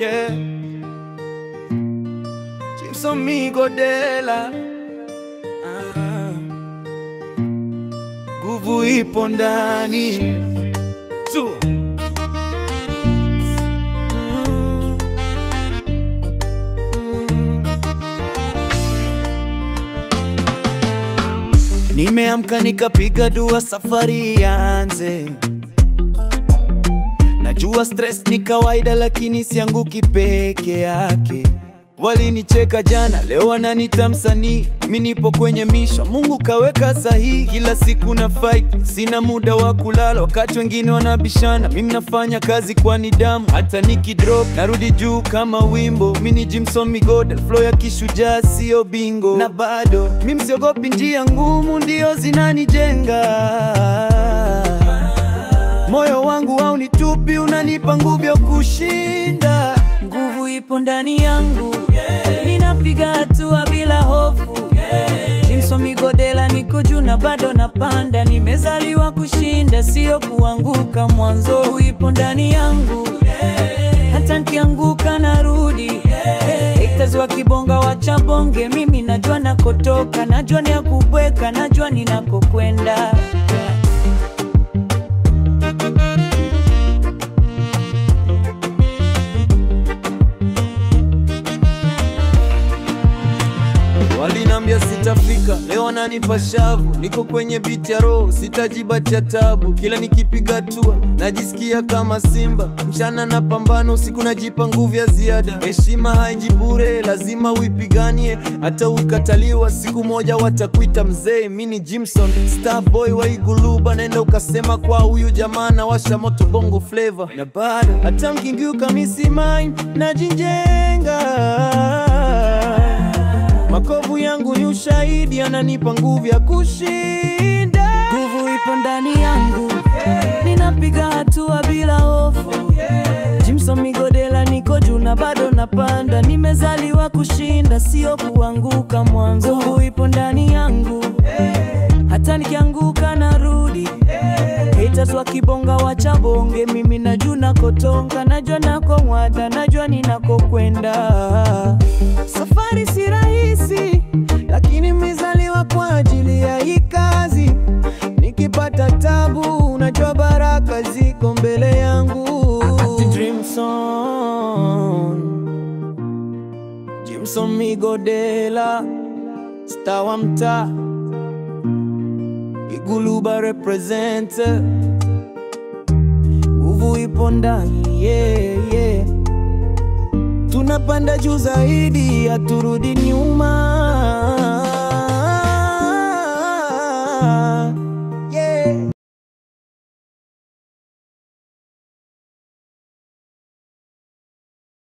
Yeah, Jimson Migodela, nguvu ipo ndani tu. Nimeamka nikapiga dua, safari ianze. Najua stress ni kawaida, lakini sianguki peke yake. Walinicheka jana, leo wananiita msanii. Mimi nipo kwenye misha, Mungu kaweka sahihi. Kila siku na fight, sina muda wa kulala. Wakati wengine wanabishana, mimi nafanya kazi kwa nidhamu. Hata nikidrop, narudi juu kama wimbo. Mimi ni Jimson Migodela, flow ya kishujaa sio bingo. Na bado, mimi siogopi njia ngumu, ndio zinanijenga. Moyo wangu haunitupi, unanipa nguvu ya kushinda. Nguvu ipo ndani yangu, ninapiga hatua bila hofu. Jimson Migodela, niko juu na bado napanda. Nimezaliwa kushinda, sio kuanguka mwanzo. Nguvu ipo ndani yangu, hata nikianguka narudi. Haters wakibonga wacha bonge, mimi najua nakotoka. Najua ni ya kubweka, najua ninakokwenda. Walinambia sitafika, leo wananipa shavu. Niko kwenye beat ya roho, sitajibatia tabu. Kila nikipiga hatua, najisikia kama simba. Mchana na pambano, usiku najipa nguvu ya ziada. Heshima haiji bure, lazima uipiganie. Hata ukataliwa, siku moja watakuita mzee. Mimi ni Jimson, star boy wa Iguluba. Nenda ukasema kwa huyu jamaa na washa moto bongo flavor. Na bado, hata mkingiuka misi mine, najijenga. Makovu yangu ni ushahidi, ananipa nguvu ya kushinda. Nguvu ipo ndani yangu, ninapiga hatua bila hofu. Jimson Migodela, niko juu na bado napanda. Nimezaliwa kushinda, sio kuanguka mwanzo. Nguvu ipo ndani yangu, hata nikianguka narudi. Haters wakibonga wacha bonge, mimi najua nakotoka. Najua nako mwada, najua ninakokwenda. Safari si rahisi, lakini nimezaliwa kwa ajili ya hii kazi. Nikipata tabu, najua baraka ziko mbele yangu. Jimson Migodela, star wa mtaa, Iguluba represent. Nguvu ipo ndani, yeah. Tunapanda juu zaidi, haturudi nyuma.